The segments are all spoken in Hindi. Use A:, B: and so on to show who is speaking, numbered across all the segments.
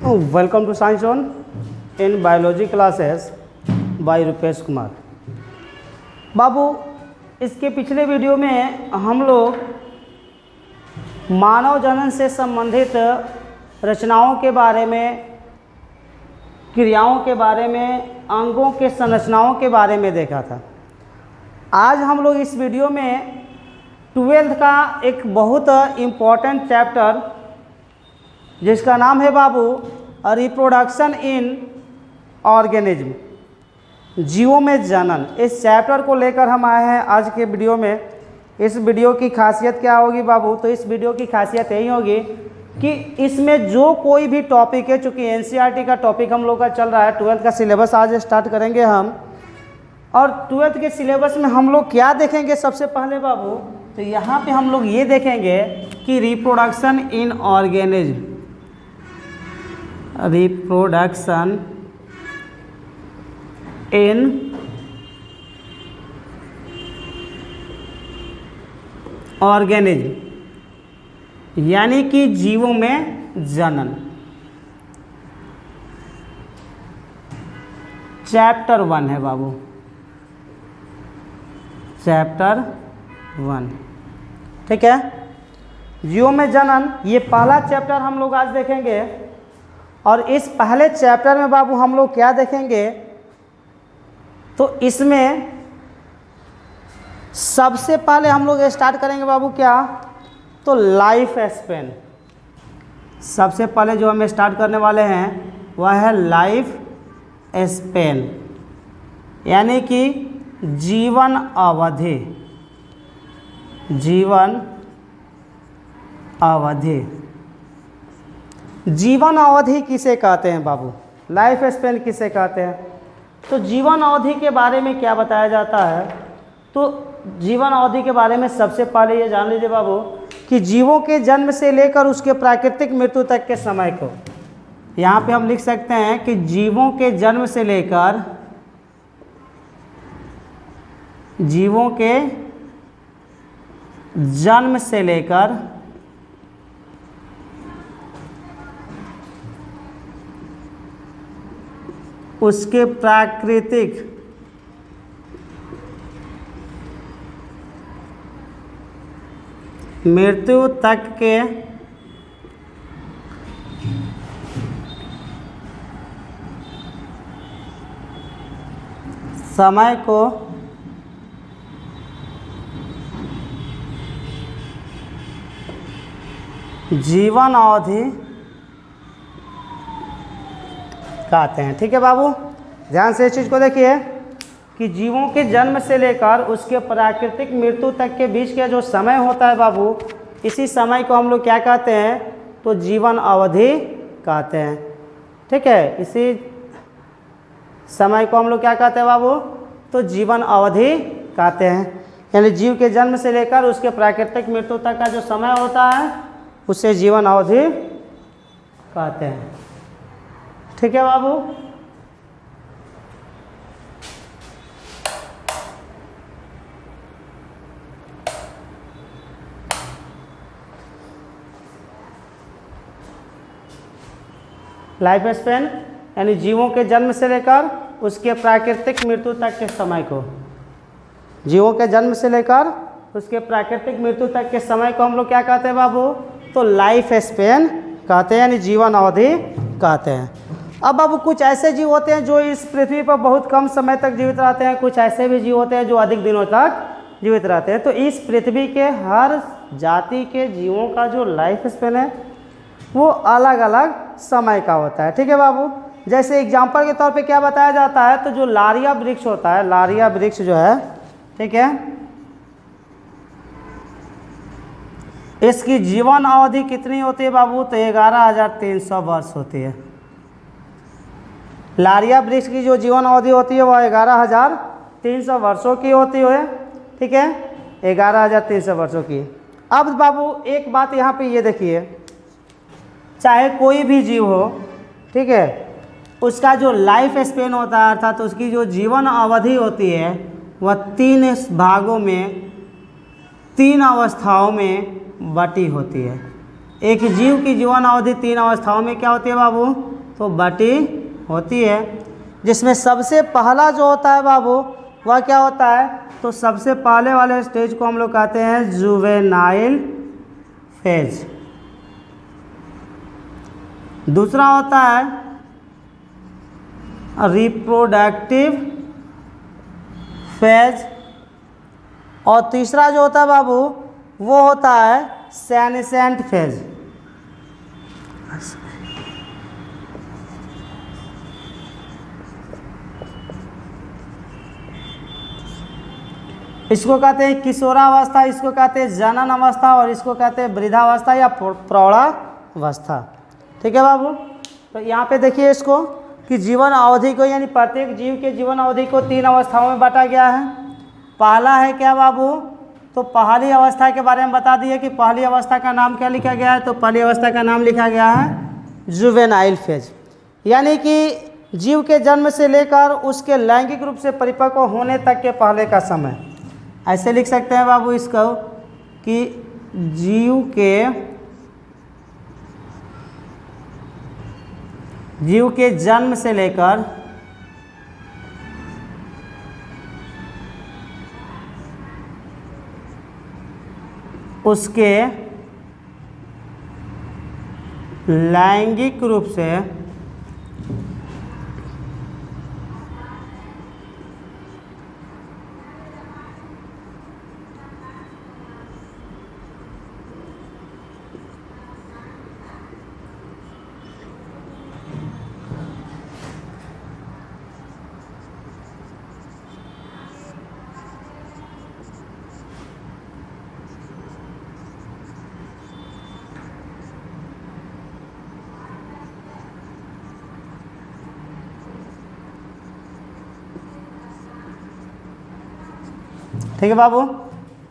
A: Welcome to science zone in biology classes by Rupesh Kumar. बाबू, इसके पिछले वीडियो में हम लोग मानव जनन से संबंधित रचनाओं के बारे में, क्रियाओं के बारे में, अंगों के संरचनाओं के बारे में देखा था। आज हम लोग इस वीडियो में 12th का एक बहुत इम्पॉर्टेंट चैप्टर जिसका नाम है बाबू रिप्रोडक्शन इन ऑर्गेनिज्म, जीवों में जनन, इस चैप्टर को लेकर हम आए हैं आज के वीडियो में। इस वीडियो की खासियत क्या होगी बाबू? तो इस वीडियो की खासियत यही होगी कि इसमें जो कोई भी टॉपिक है, चूँकि एनसीईआरटी का टॉपिक हम लोग का चल रहा है, 12th का सिलेबस आज स्टार्ट करेंगे हम। और 12th के सिलेबस में हम लोग क्या देखेंगे सबसे पहले बाबू? तो यहाँ पे हम लोग ये देखेंगे कि reproduction in organism, reproduction in organism यानी कि जीवों में जनन। चैप्टर 1 है बाबू, चैप्टर 1, ठीक है। जीवों में जनन, ये पहला चैप्टर हम लोग आज देखेंगे। और इस पहले चैप्टर में बाबू हम लोग क्या देखेंगे? तो इसमें सबसे पहले हम लोग स्टार्ट करेंगे बाबू क्या? तो लाइफ स्पेन। सबसे पहले जो हम स्टार्ट करने वाले हैं वह है लाइफ स्पेन, यानी कि जीवन अवधि। जीवन अवधि, जीवन अवधि किसे कहते हैं बाबू? लाइफ स्पेन किसे कहते हैं? तो जीवन अवधि के बारे में क्या बताया जाता है? तो जीवन अवधि के बारे में सबसे पहले ये जान लीजिए बाबू कि जीवों के जन्म से लेकर उसके प्राकृतिक मृत्यु तक के समय को, यहाँ पे हम लिख सकते हैं कि जीवों के जन्म से लेकर, जीवों के जन्म से लेकर उसके प्राकृतिक मृत्यु तक के समय को जीवन अवधि कहते हैं, ठीक है बाबू। ध्यान से इस चीज़ को देखिए कि जीवों के जन्म से लेकर उसके प्राकृतिक मृत्यु तक के बीच का जो समय होता है बाबू, इसी समय को हम लोग क्या कहते हैं? तो जीवन अवधि कहते हैं, ठीक है। इसी समय को हम लोग क्या कहते हैं बाबू? तो जीवन अवधि कहते हैं। यानी जीव के जन्म से लेकर उसके प्राकृतिक मृत्यु तक का जो समय होता है उसे जीवन अवधि कहते हैं, ठीक है बाबू। लाइफ स्पेन यानी जीवों के जन्म से लेकर उसके प्राकृतिक मृत्यु तक के समय को, जीवों के जन्म से लेकर उसके प्राकृतिक मृत्यु तक के समय को हम लोग क्या कहते हैं बाबू? तो लाइफ स्पेन कहते हैं, यानी जीवन अवधि कहते हैं। अब बाबू कुछ ऐसे जीव होते हैं जो इस पृथ्वी पर बहुत कम समय तक जीवित रहते हैं, कुछ ऐसे भी जीव होते हैं जो अधिक दिनों तक जीवित रहते हैं। तो इस पृथ्वी के हर जाति के जीवों का जो लाइफ स्पेन है वो अलग अलग समय का होता है, ठीक है बाबू। जैसे एग्जाम्पल के तौर पे क्या बताया जाता है? तो जो लारिया वृक्ष होता है, लारिया वृक्ष जो है, ठीक है, इसकी जीवन अवधि कितनी होती है बाबू? तो 11,300 वर्ष होती है। लारिया वृक्ष की जो जीवन अवधि होती है वह 11,300 वर्षों की होती है, ठीक है, 11,300 वर्षों की। अब बाबू एक बात यहाँ पे ये देखिए, चाहे कोई भी जीव हो, ठीक है, उसका जो लाइफ स्पेन होता है अर्थात तो उसकी जो जीवन अवधि होती है वह 3 भागों में, 3 अवस्थाओं में बटी होती है। एक जीव की जीवन अवधि 3 अवस्थाओं में क्या होती है बाबू? तो बटी होती है, जिसमें सबसे पहला जो होता है बाबू वह क्या होता है, तो सबसे पहले वाले स्टेज को हम लोग कहते हैं जुवेनाइल फेज। दूसरा होता है रिप्रोडक्टिव फेज, और तीसरा जो होता है बाबू वो होता है सेनेसेंट फेज। इसको कहते हैं किशोरावस्था, इसको कहते हैं जनन अवस्था, और इसको कहते हैं वृद्धावस्था या प्रौढ़ावस्था। ठीक है बाबू। तो यहाँ पे देखिए इसको कि जीवन अवधि को, यानी प्रत्येक जीव के जीवन अवधि को 3 अवस्थाओं में बांटा गया है। पहला है क्या बाबू, तो पहली अवस्था के बारे में बता दिए कि पहली अवस्था का नाम क्या लिखा गया है, तो पहली अवस्था का नाम लिखा गया है जुवेनाइल फेज, यानी कि जीव के जन्म से लेकर उसके लैंगिक रूप से परिपक्व होने तक के पहले का समय। ऐसे लिख सकते हैं बाबू इसको कि जीव के जन्म से लेकर उसके लैंगिक रूप से ठीक है बाबू।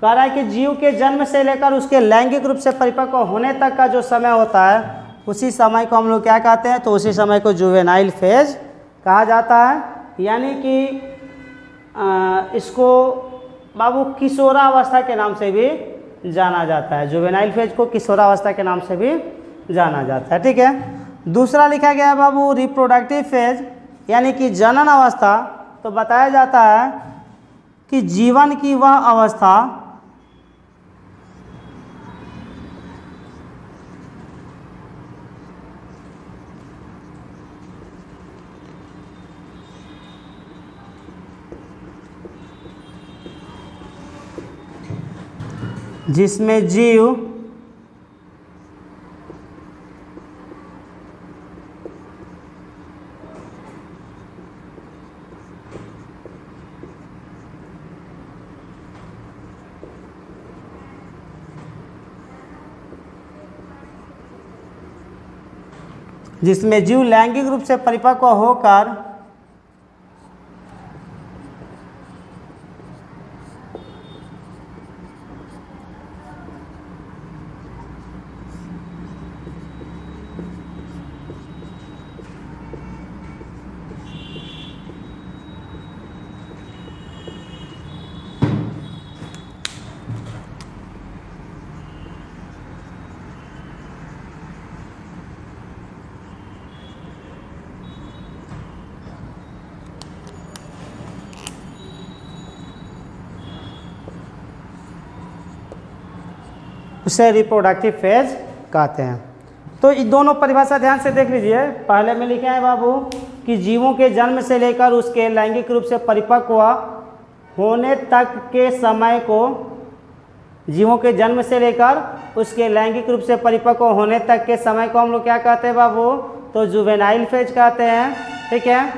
A: कह रहा है कि जीव के जन्म से लेकर उसके लैंगिक रूप से परिपक्व होने तक का जो समय होता है उसी समय को हम लोग क्या कहते हैं, तो उसी समय को जुवेनाइल फेज कहा जाता है। यानी कि इसको बाबू किशोरावस्था के नाम से भी जाना जाता है, जुवेनाइल फेज को किशोरावस्था के नाम से भी जाना जाता है। ठीक है। दूसरा लिखा गया है बाबू रिप्रोडक्टिव फेज, यानी कि जनन अवस्था। तो बताया जाता है कि जीवन की वह अवस्था जिसमें जीव लैंगिक रूप से परिपक्व होकर उसे रिप्रोडक्टिव फेज कहते हैं। तो ये दोनों परिभाषा ध्यान से देख लीजिए। पहले में लिखे हैं बाबू कि जीवों के जन्म से लेकर उसके लैंगिक रूप से परिपक्व होने तक के समय को, जीवों के जन्म से लेकर उसके लैंगिक रूप से परिपक्व होने तक के समय को हम लोग क्या कहते हैं बाबू, तो जुवेनाइल फेज कहते हैं। ठीक है।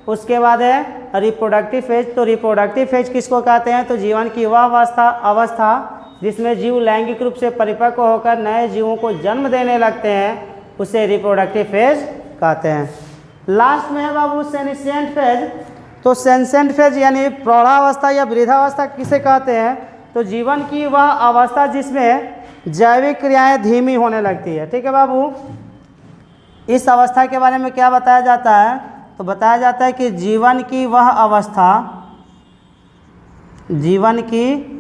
A: उसके बाद है रिप्रोडक्टिव फेज। तो रिप्रोडक्टिव फेज किसको कहते हैं, तो जीवन की वह अवस्था जिसमें जीव लैंगिक रूप से परिपक्व होकर नए जीवों को जन्म देने लगते हैं, उसे रिप्रोडक्टिव फेज कहते हैं। लास्ट में है बाबू सेनेसेंट फेज। तो सेनेसेंट फेज यानी प्रौढ़ावस्था या वृद्धावस्था किसे कहते हैं, तो जीवन की वह अवस्था जिसमें जैविक क्रियाएं धीमी होने लगती है। ठीक है बाबू। इस अवस्था के बारे में क्या बताया जाता है, तो बताया जाता है कि जीवन की वह अवस्था, जीवन की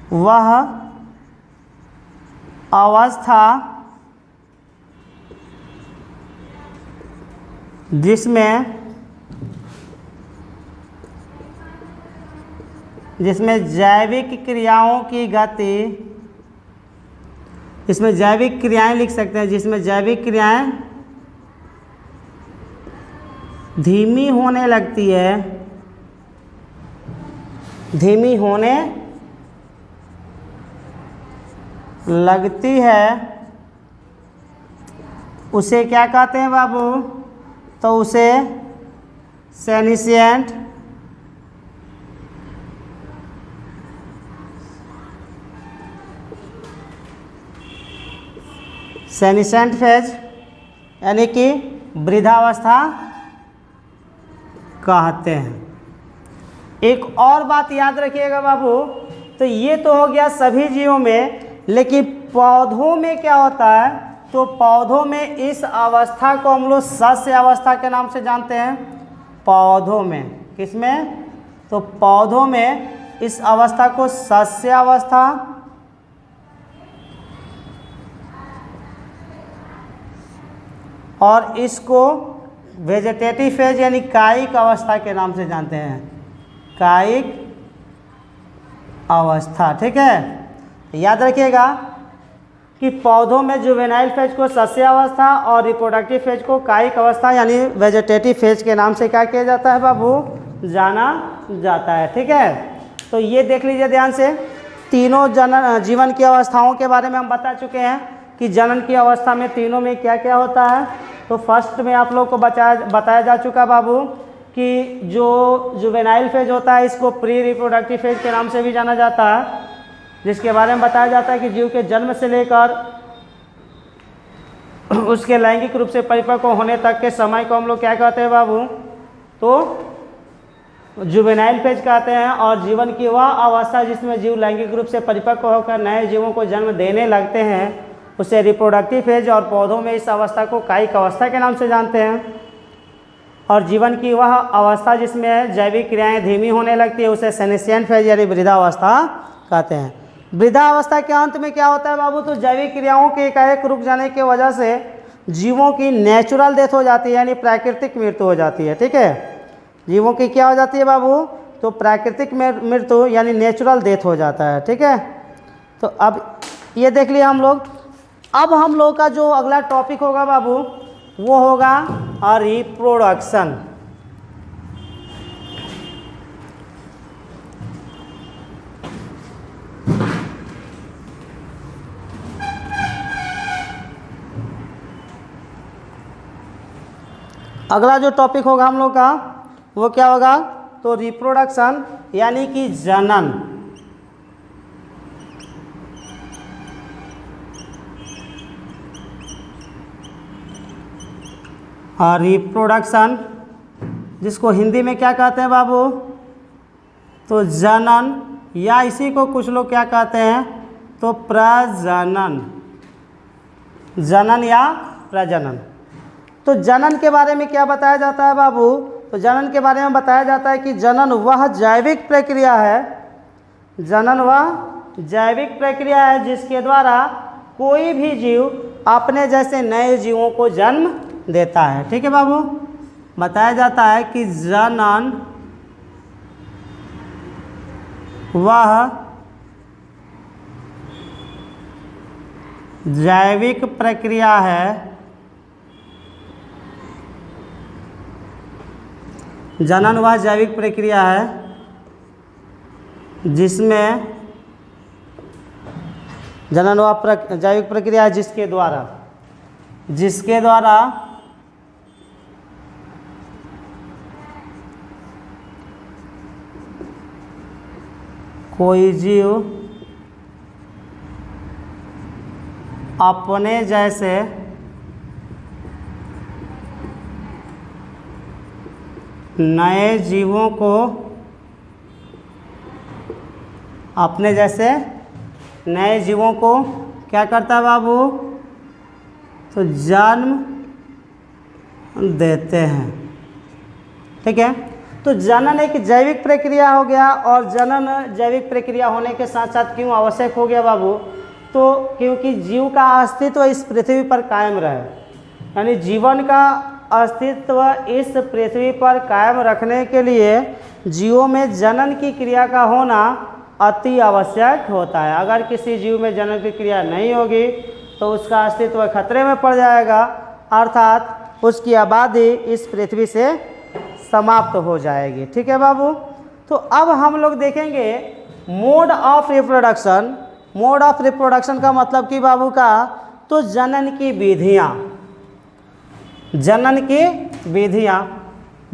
A: वह अवस्था जिसमें जैविक क्रियाओं की गति, इसमें जैविक क्रियाएं लिख सकते हैं, जिसमें जैविक क्रियाएं धीमी होने लगती है, धीमी होने लगती है, उसे क्या कहते हैं बाबू? तो उसे सेनिशिएंट फेज यानी कि वृद्धावस्था कहते हैं। एक और बात याद रखिएगा बाबू, तो ये तो हो गया सभी जीवों में, लेकिन पौधों में क्या होता है? तो पौधों में इस अवस्था को हम लोग सस्य अवस्था के नाम से जानते हैं। पौधों में, किसमें? तो पौधों में इस अवस्था को सस्य अवस्था और इसको वेजिटेटिव फेज यानी कायिक अवस्था के नाम से जानते हैं। कायिक अवस्था, ठीक है। याद रखिएगा कि पौधों में जुवेनाइल फेज को सस्य अवस्था और रिप्रोडक्टिव फेज को कायिक अवस्था यानी वेजिटेटिव फेज के नाम से क्या किया जाता है बाबू? जाना जाता है, ठीक है। तो ये देख लीजिए ध्यान से, तीनों जीवन की अवस्थाओं के बारे में हम बता चुके हैं कि जनन की अवस्था में तीनों में क्या क्या होता है। तो फर्स्ट में आप लोग को बताया जा चुका बाबू कि जो जुवेनाइल फेज होता है इसको प्री रिप्रोडक्टिव फेज के नाम से भी जाना जाता है, जिसके बारे में बताया जाता है कि जीव के जन्म से लेकर उसके लैंगिक रूप से परिपक्व होने तक के समय को हम लोग क्या कहते हैं बाबू? तो जुवेनाइल फेज कहते हैं। और जीवन की वह अवस्था जिसमें जीव लैंगिक रूप से परिपक्व होकर नए जीवों को जन्म देने लगते हैं उसे रिप्रोडक्टिव फेज, और पौधों में इस अवस्था को कायिक अवस्था के नाम से जानते हैं। और जीवन की वह अवस्था जिसमें जैविक क्रियाएं धीमी होने लगती है उसे सेनिशिएंट फेज यानी वृद्धावस्था कहते हैं। वृद्धावस्था के अंत में क्या होता है बाबू? तो जैविक क्रियाओं के एकाएक रुक जाने की वजह से जीवों की नेचुरल डेथ हो जाती है यानी प्राकृतिक मृत्यु हो जाती है, ठीक है। जीवों की क्या हो जाती है बाबू? तो प्राकृतिक मृत्यु यानी नेचुरल डेथ हो जाता है, ठीक है। तो अब ये देख लिया हम लोग। अब हम लोग का जो अगला टॉपिक होगा बाबू वो होगा रिप्रोडक्शन। अगला जो टॉपिक होगा हम लोग का वो क्या होगा? तो रिप्रोडक्शन यानी कि जनन। और रिप्रोडक्शन जिसको हिंदी में क्या कहते हैं बाबू? तो जनन, या इसी को कुछ लोग क्या कहते हैं? तो प्रजनन, जनन या प्रजनन। तो जनन के बारे में क्या बताया जाता है बाबू? तो जनन के बारे में बताया जाता है कि जनन वह जैविक प्रक्रिया है, जनन वह जैविक प्रक्रिया है जिसके द्वारा कोई भी जीव अपने जैसे नए जीवों को जन्म देता है, ठीक है बाबू। बताया जाता है कि जनन वह जैविक प्रक्रिया है, जनन वह जैविक प्रक्रिया है जिसमें जनन वह जैविक प्रक्रिया है जिसके द्वारा कोई जीव अपने जैसे नए जीवों को क्या करता है बाबू? तो जन्म देते हैं, ठीक है। तो जनन एक जैविक प्रक्रिया हो गया, और जनन जैविक प्रक्रिया होने के साथ साथ क्यों आवश्यक हो गया बाबू? तो क्योंकि जीव का अस्तित्व इस पृथ्वी पर कायम रहे, यानी जीवन का अस्तित्व इस पृथ्वी पर कायम रखने के लिए जीवों में जनन की क्रिया का होना अति आवश्यक होता है। अगर किसी जीव में जनन की क्रिया नहीं होगी तो उसका अस्तित्व खतरे में पड़ जाएगा, अर्थात उसकी आबादी इस पृथ्वी से समाप्त हो जाएगी। ठीक है बाबू। तो अब हम लोग देखेंगे mode of reproduction. Mode of reproduction का मतलब कि बाबू का तो जनन की विधियाँ, जनन की विधियाँ,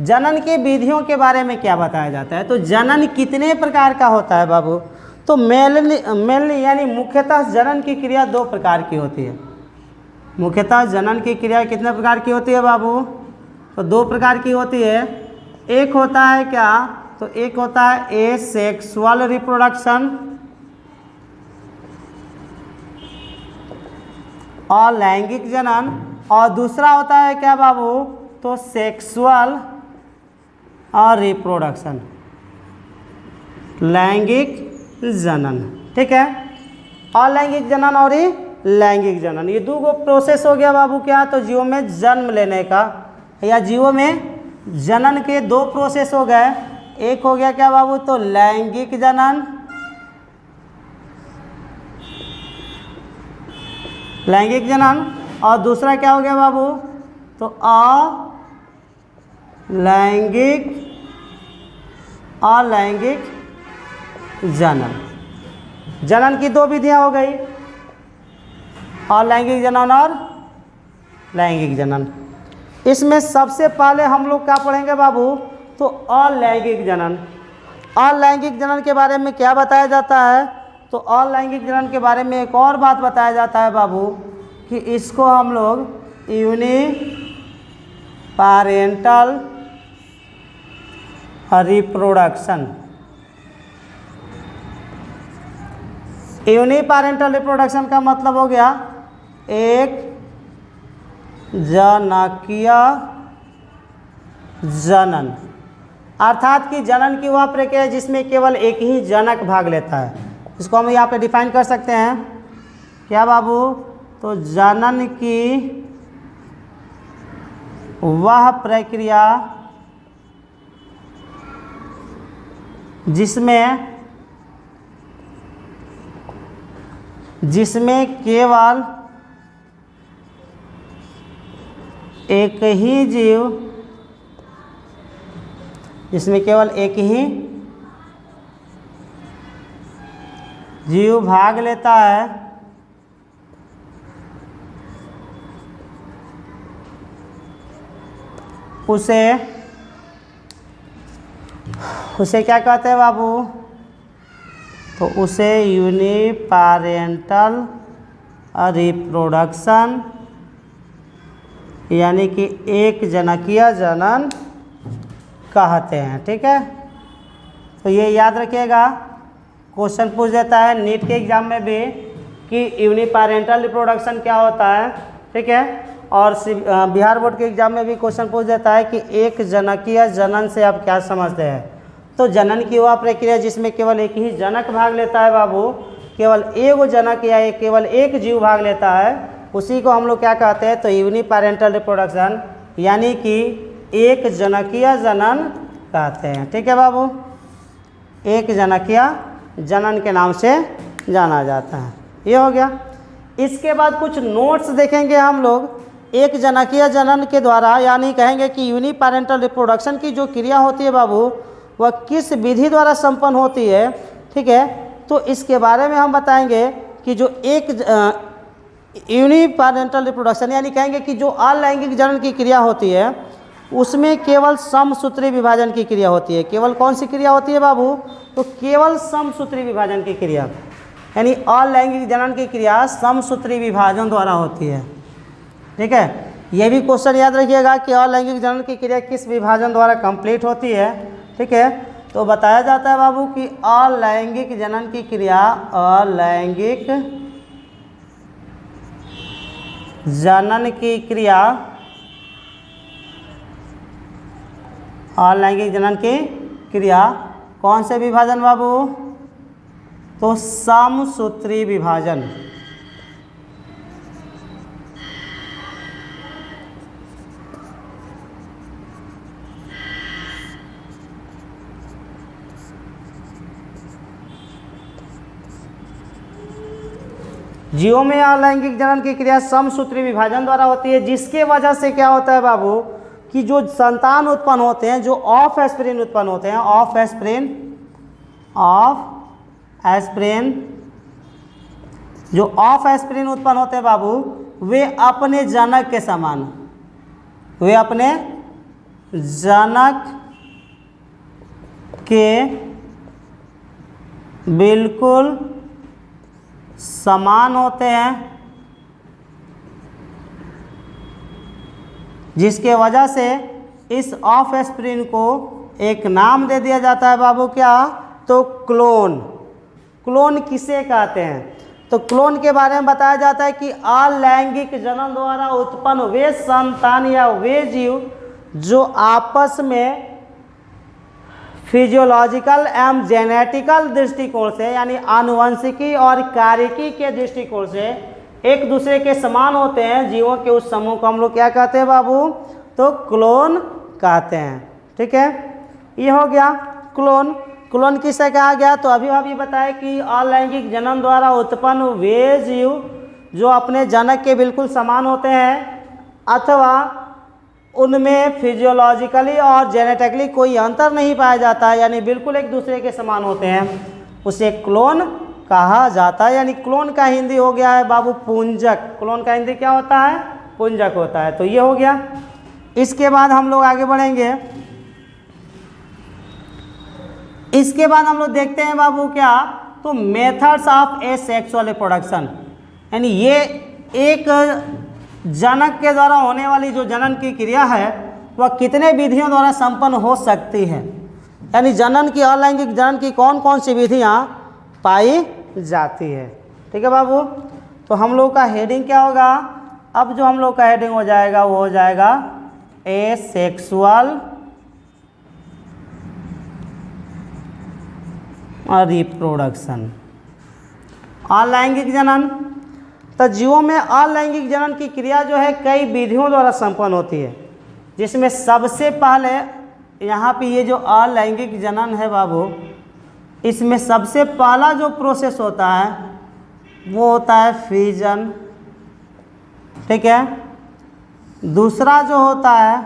A: जनन की विधियों के बारे में क्या बताया जाता है। तो जनन कितने प्रकार का होता है बाबू। तो मेनली यानी मुख्यतः जनन की क्रिया दो प्रकार की होती है। मुख्यतः जनन की क्रिया कितने प्रकार की होती है बाबू। तो दो प्रकार की होती है। एक होता है क्या, तो एक होता है एसेक्सुअल रिप्रोडक्शन और लैंगिक जनन, और दूसरा होता है क्या बाबू, तो सेक्सुअल और रिप्रोडक्शन, लैंगिक जनन। ठीक है, अलैंगिक जनन और लैंगिक जनन, ये दो प्रोसेस हो गया बाबू क्या, तो जीवों में जन्म लेने का या जीवों में जनन के दो प्रोसेस हो गए। एक हो गया क्या बाबू, तो लैंगिक जनन, लैंगिक जनन, और दूसरा क्या हो गया बाबू, तो अलैंगिक जनन। जनन की दो विधियां हो गई, अलैंगिक जनन और लैंगिक जनन। इसमें सबसे पहले हम लोग क्या पढ़ेंगे बाबू, तो अलैंगिक जनन। अलैंगिक जनन के बारे में क्या बताया जाता है, तो अलैंगिक जनन के बारे में एक और बात बताया जाता है बाबू कि इसको हम लोग यूनिपेरेंटल रिप्रोडक्शन, यूनिपेरेंटल रिप्रोडक्शन का मतलब हो गया एक जनकीय जनन, अर्थात कि जनन की वह प्रक्रिया जिसमें केवल एक ही जनक भाग लेता है। इसको हम यहाँ पे डिफाइन कर सकते हैं क्या बाबू, तो जनन की वह प्रक्रिया जिसमें केवल एक ही जीव, जिसमें केवल एक ही जीव भाग लेता है, उसे क्या कहते हैं बाबू, तो उसे यूनिपेरेंटल रिप्रोडक्शन यानी कि एक जनकीय जनन कहते हैं। ठीक है, तो ये याद रखिएगा, क्वेश्चन पूछ देता है नीट के एग्जाम में भी कि यूनिपेरेंटल रिप्रोडक्शन क्या होता है। ठीक है, और बिहार बोर्ड के एग्जाम में भी क्वेश्चन पूछ देता है कि एक जनकीय जनन से आप क्या समझते हैं। तो जनन की वह प्रक्रिया जिसमें केवल एक ही जनक भाग लेता है बाबू, केवल एक जनक या केवल एक जीव भाग लेता है, उसी को हम लोग क्या कहते हैं, तो यूनिपेरेंटल रिप्रोडक्शन यानी कि एक जनकीय जनन कहते हैं। ठीक है बाबू, एक जनकीय जनन के नाम से जाना जाता है। ये हो गया। इसके बाद कुछ नोट्स देखेंगे हम लोग एक जनकीय जनन के द्वारा, यानी कहेंगे कि यूनिपेरेंटल रिप्रोडक्शन की जो क्रिया होती है बाबू वह किस विधि द्वारा संपन्न होती है। ठीक है, तो इसके बारे में हम बताएंगे कि जो एक यूनिपेरेंटल रिप्रोडक्शन यानी कहेंगे कि जो अलैंगिक जनन की क्रिया होती है उसमें केवल समसूत्री विभाजन की क्रिया होती है। केवल कौन सी क्रिया होती है बाबू, तो केवल समसूत्री विभाजन की क्रिया, यानी अलैंगिक जनन की क्रिया समसूत्री विभाजन द्वारा होती है। ठीक है, यह भी क्वेश्चन याद रखिएगा कि अलैंगिक जनन की क्रिया किस विभाजन द्वारा कंप्लीट होती है। ठीक है, तो बताया जाता है बाबू कि अलैंगिक जनन की क्रिया, अलैंगिक जनन की क्रिया, अलैंगिक जनन की क्रिया कौन से विभाजन बाबू, तो समसूत्री विभाजन, जीवों में अलैंगिक जनन की क्रिया समसूत्री विभाजन द्वारा होती है, जिसके वजह से क्या होता है बाबू कि जो संतान उत्पन्न होते हैं, जो ऑफ एस्प्रिन उत्पन्न होते हैं, ऑफ एस्प्रिन जो ऑफ एस्प्रिन उत्पन्न होते हैं बाबू, वे अपने जनक के समान, वे अपने जनक के बिल्कुल समान होते हैं, जिसके वजह से इस ऑफ एस्प्रिन को एक नाम दे दिया जाता है बाबू, क्या? तो क्लोन। क्लोन किसे कहते हैं? तो क्लोन के बारे में बताया जाता है कि अलैंगिक जनन द्वारा उत्पन्न वे संतान या वे जीव जो आपस में फिजियोलॉजिकल एवं जेनेटिकल दृष्टिकोण से, यानी आनुवंशिकी और कार्यकी के दृष्टिकोण से एक दूसरे के समान होते हैं, जीवों के उस समूह को हम लोग क्या कहते हैं बाबू? तो क्लोन कहते हैं। ठीक है, ये हो गया क्लोन। क्लोन किसे कहा गया? तो अभी बताया कि अलैंगिक जनन द्वारा उत्पन्न वे जीव जो अपने जनक के बिल्कुल समान होते हैं अथवा उनमें फिजियोलॉजिकली और जेनेटिकली कोई अंतर नहीं पाया जाता है, यानी बिल्कुल एक दूसरे के समान होते हैं, उसे क्लोन कहा जाता है। यानी क्लोन का हिंदी हो गया है बाबू पुंजक। क्लोन का हिंदी क्या होता है? पुंजक होता है। तो ये हो गया। इसके बाद हम लोग आगे बढ़ेंगे। इसके बाद हम लोग देखते हैं बाबू क्या? तो मेथड्स ऑफ एसेक्सुअल रिप्रोडक्शन, यानी ये एक जनक के द्वारा होने वाली जो जनन की क्रिया है वह कितने विधियों द्वारा संपन्न हो सकती है, यानी जनन की अलैंगिक जनन की कौन कौन सी विधियाँ पाई जाती है। ठीक है बाबू, तो हम लोग का हेडिंग क्या होगा? अब जो हम लोग का हेडिंग हो जाएगा वो हो जाएगा एसेक्सुअल रिप्रोडक्शन, अलैंगिक जनन। तो जीवों में अलैंगिक जनन की क्रिया जो है कई विधियों द्वारा संपन्न होती है, जिसमें सबसे पहले यहाँ पे ये जो अलैंगिक जनन है बाबू, इसमें सबसे पहला जो प्रोसेस होता है वो होता है फ्यूजन। ठीक है, दूसरा जो होता है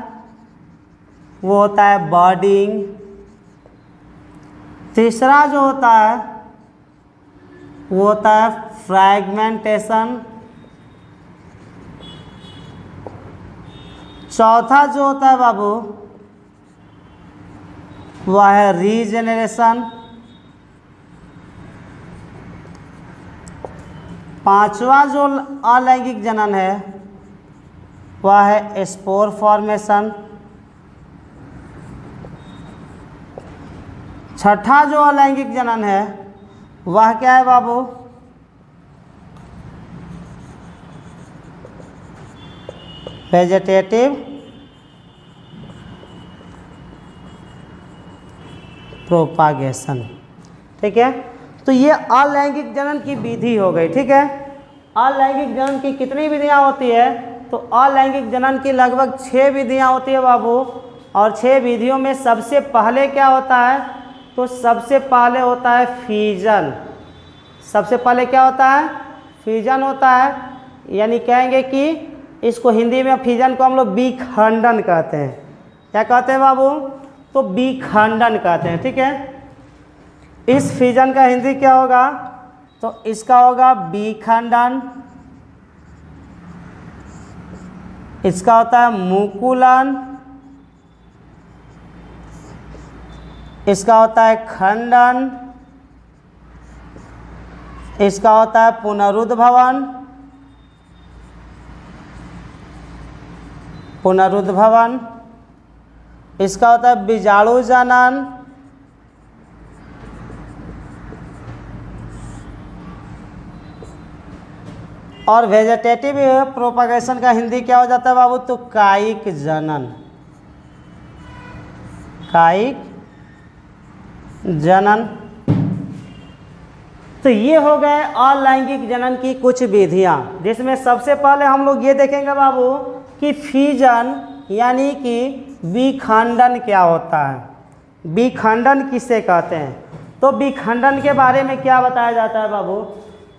A: वो होता है बर्डिंग, तीसरा जो होता है वो होता है फ्रैगमेंटेशन, चौथा जो होता है बाबू वह है रीजेनरेशन, पांचवा जो अलैंगिक जनन है वह है स्पोर फॉर्मेशन, छठा जो अलैंगिक जनन है वह क्या है बाबू? Vegetative propagation. ठीक है, तो ये अलैंगिक जनन की विधि हो गई। ठीक है, अलैंगिक जनन की कितनी विधियां होती है? तो अलैंगिक जनन की लगभग 6 विधियां होती है बाबू, और 6 विधियों में सबसे पहले क्या होता है? तो सबसे पहले होता है फ्यूजन। सबसे पहले क्या होता है? फ्यूजन होता है, यानी कहेंगे कि इसको हिंदी में फ्यूजन को हम लोग विखंडन कहते हैं। क्या कहते हैं बाबू? तो विखंडन कहते हैं। ठीक है, इस फ्यूजन का हिंदी क्या होगा? तो इसका होगा विखंडन। इसका होता है मुकुलन, इसका होता है खंडन, इसका होता है पुनरुद्भवन, इसका होता है बीजाणु जनन, और वेजिटेटिव प्रोपागेशन का हिंदी क्या हो जाता है बाबू? तो कायिक जनन, कायिक जनन। तो ये हो गए अलैंगिक जनन की कुछ विधियां, जिसमें सबसे पहले हम लोग ये देखेंगे बाबू कि फ्यूजन यानी कि विखंडन क्या होता है, विखंडन किसे कहते हैं। तो विखंडन के बारे में क्या बताया जाता है बाबू?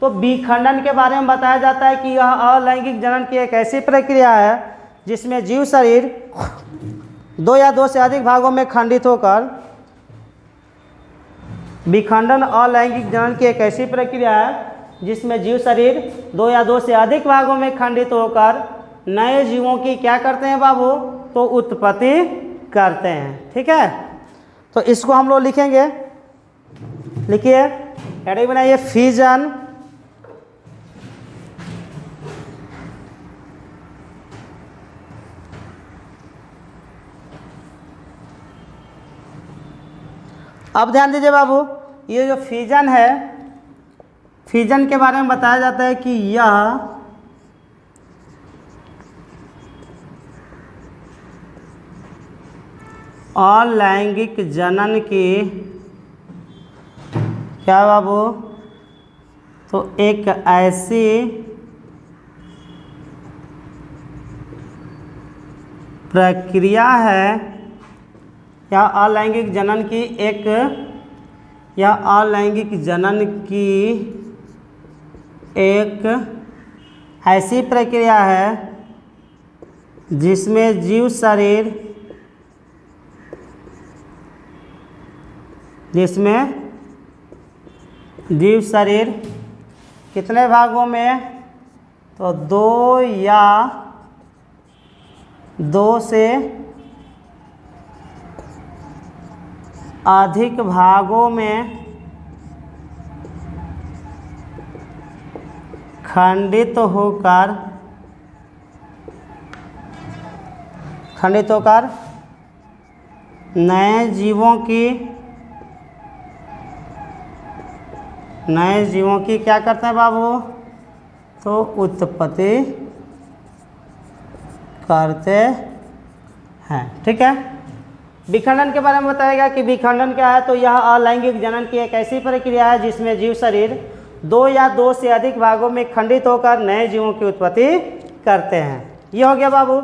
A: तो विखंडन के बारे में बताया जाता है कि यह अलैंगिक जनन की एक ऐसी प्रक्रिया है जिसमें जीव शरीर 2 या 2 से अधिक भागों में खंडित होकर, विखंडन अलैंगिक जनन की एक ऐसी प्रक्रिया है जिसमें जीव शरीर 2 या 2 से अधिक भागों में खंडित होकर नए जीवों की क्या करते हैं बाबू, तो उत्पत्ति करते हैं। ठीक है, तो इसको हम लोग लिखेंगे, लिखिए हेडिंग बनाइए, फिजन अब ध्यान दीजिए बाबू, ये जो फिजन है, फिजन के बारे में बताया जाता है कि यह अलैंगिक जनन की क्या बाबू, तो एक ऐसी प्रक्रिया है, या अलैंगिक जनन की एक, या अलैंगिक जनन की एक ऐसी प्रक्रिया है जिसमें जीव शरीर, कितने भागों में, तो 2 या 2 से अधिक भागों में खंडित होकर नए जीवों की क्या करते हैं बाबू, तो उत्पत्ति करते हैं। ठीक है, विखंडन के बारे में बताएगा कि विखंडन क्या है, तो यह अलैंगिक जनन की एक ऐसी प्रक्रिया है जिसमें जीव शरीर 2 या 2 से अधिक भागों में खंडित होकर नए जीवों की उत्पत्ति करते हैं। ये हो गया बाबू।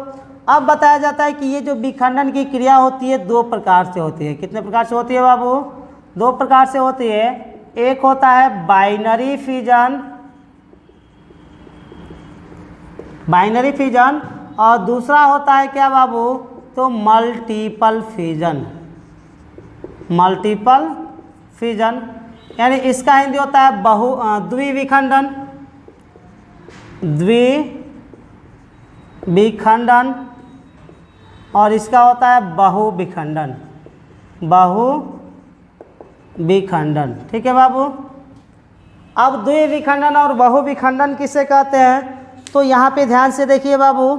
A: अब बताया जाता है कि ये जो विखंडन की क्रिया होती है 2 प्रकार से होती है। कितने प्रकार से होती है बाबू, 2 प्रकार से होती है। एक होता है बाइनरी फिजन, और दूसरा होता है क्या बाबू, तो मल्टीपल फिजन, यानी इसका हिंदी होता है द्विविखंडन, और इसका होता है बहुविखंडन। ठीक है बाबू। अब द्विविखंडन और बहुविखंडन किसे कहते हैं, तो यहाँ पे ध्यान से देखिए बाबू,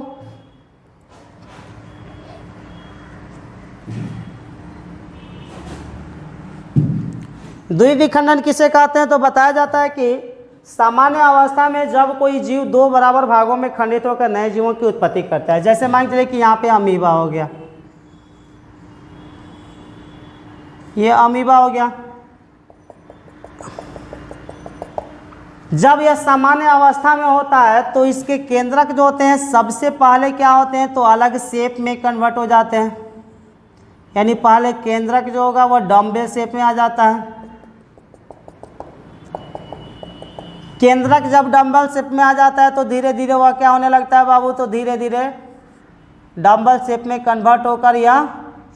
A: द्विविखंडन किसे कहते हैं, तो बताया जाता है कि सामान्य अवस्था में जब कोई जीव 2 बराबर भागों में खंडित होकर नए जीवों की उत्पत्ति करता है। जैसे मान चलिए कि यहाँ पे अमीबा हो गया, ये अमीबा हो गया। जब यह सामान्य अवस्था में होता है तो इसके केंद्रक जो होते हैं सबसे पहले क्या होते हैं, तो अलग शेप में कन्वर्ट हो जाते हैं। यानी पहले केंद्रक जो होगा वह डम्बेल शेप में आ जाता है। केंद्रक जब डम्बल शेप में आ जाता है तो धीरे धीरे वह क्या होने लगता है बाबू, तो धीरे धीरे डम्बल शेप में कन्वर्ट होकर यह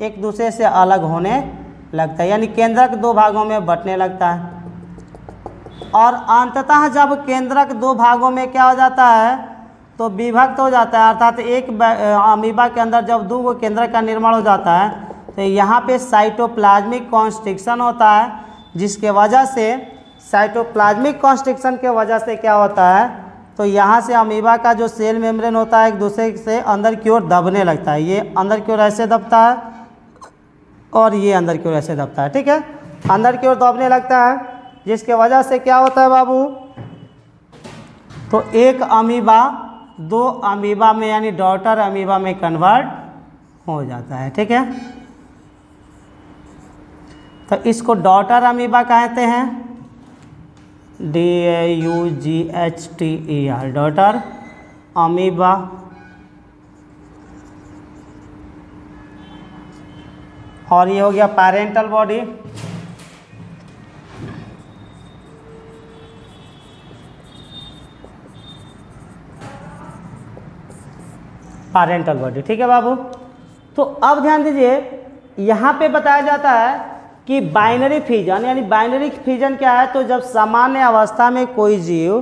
A: एक दूसरे से अलग होने लगता है। यानी केंद्रक 2 भागों में बंटने लगता है। और अंततः जब केंद्रक 2 भागों में क्या हो जाता है, तो विभक्त हो जाता है। अर्थात एक अमीबा के अंदर जब 2 केंद्रक का निर्माण हो जाता है तो यहाँ पे साइटोप्लाज्मिक कॉन्स्ट्रिक्शन होता है, जिसके वजह से साइटोप्लाज्मिक कॉन्स्ट्रिक्शन के वजह से क्या होता है, तो यहाँ से अमीबा का जो सेल मेम्ब्रेन होता है एक दूसरे से अंदर की ओर दबने लगता है। ये अंदर की ओर ऐसे दबता है और ये अंदर की ओर ऐसे दबता है। ठीक है, अंदर की ओर दबने लगता है, जिसके वजह से क्या होता है बाबू, तो एक अमीबा 2 अमीबा में यानी डॉटर अमीबा में कन्वर्ट हो जाता है। ठीक है, तो इसको डॉटर अमीबा कहते हैं, DAUGHTER, डॉटर अमीबा। और ये हो गया पैरेंटल बॉडी। Parental body. ठीक है बाबू। तो अब ध्यान दीजिए, यहाँ पे बताया जाता है कि बाइनरी फिजन, यानी बाइनरी फिजन क्या है, तो जब सामान्य अवस्था में कोई जीव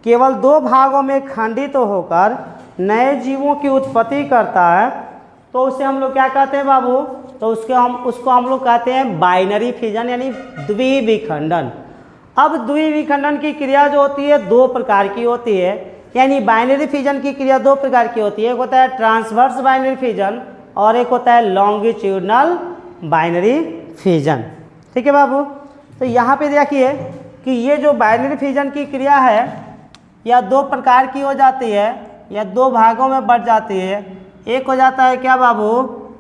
A: केवल दो भागों में खंडित होकर नए जीवों की उत्पत्ति करता है तो उसे हम लोग क्या कहते हैं बाबू, तो उसको हम लोग कहते हैं बाइनरी फिजन, यानी द्विविखंडन। अब द्विविखंडन की क्रिया जो होती है दो प्रकार की होती है, यानी बाइनरी फिजन की क्रिया दो प्रकार की होती है। एक होता है ट्रांसवर्स बाइनरी फिजन और एक होता है लॉन्गिट्यूडनल बाइनरी फिजन। ठीक है बाबू। तो यहाँ पे देखिए कि ये जो बाइनरी फिजन की क्रिया है या दो प्रकार की हो जाती है या दो भागों में बढ़ जाती है। एक हो जाता है क्या बाबू,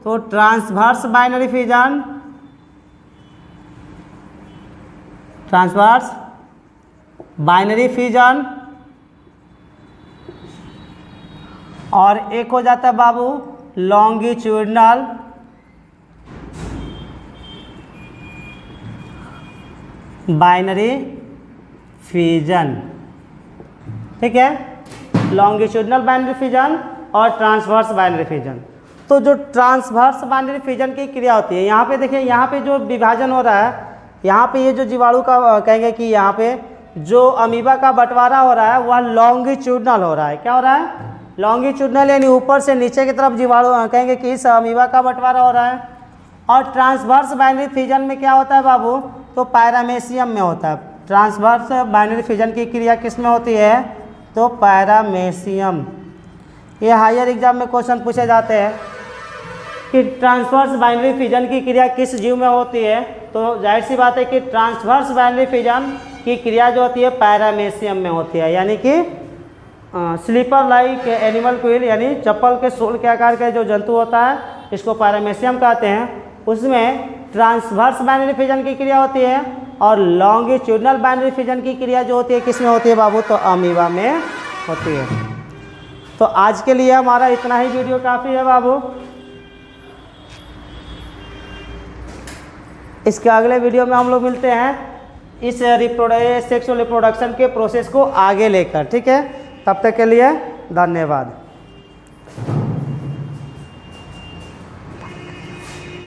A: तो transverse binary fission, transverse binary fission, और एक हो जाता है बाबू लॉन्गिट्यूडनल बाइनरी फिजन। ठीक है, लॉन्गिट्यूडनल बाइनरी फिजन और ट्रांसवर्स बाइनरी फिजन। तो जो ट्रांसवर्स बाइनरी फिजन की क्रिया होती है, यहाँ पे देखिए, यहाँ पे जो विभाजन हो रहा है, यहाँ पे ये जो जीवाणु का कहेंगे कि यहाँ पे जो अमीबा का बंटवारा हो रहा है वह लॉन्गिट्यूडनल हो रहा है। क्या हो रहा है, लॉन्गिट्यूडनल, यानी ऊपर से नीचे की तरफ जीवाणु कहेंगे कि इस अमीबा का बंटवारा हो रहा है। और ट्रांसवर्स बाइनरी फिजन में क्या होता है बाबू, तो पैरामेशियम में होता है। ट्रांसवर्स बाइनरी फिजन की क्रिया किस में होती है, तो पैरामेशियम। ये हायर एग्जाम में क्वेश्चन पूछे जाते हैं कि ट्रांसवर्स बाइनरी फिजन की क्रिया किस जीव में होती है, तो जाहिर सी बात है कि ट्रांसवर्स बाइनरी फिजन की क्रिया जो होती है पैरामेशियम में होती है, यानी कि स्लीपर लाइक एनिमल क्विल, यानी चप्पल के सोल के आकार का जो जंतु होता है इसको पैरामेशियम कहते हैं। उसमें ट्रांसवर्स बाइनरी फिजन की क्रिया होती है और लॉन्गिट्यूडनल बाइनरी फिजन की क्रिया जो होती है किस में होती है बाबू, तो अमीबा में होती है। तो आज के लिए हमारा इतना ही वीडियो काफ़ी है बाबू। इसके अगले वीडियो में हम लोग मिलते हैं इस सेक्सुअल रिप्रोडक्शन के प्रोसेस को आगे लेकर। ठीक है, तब तक के लिए धन्यवाद।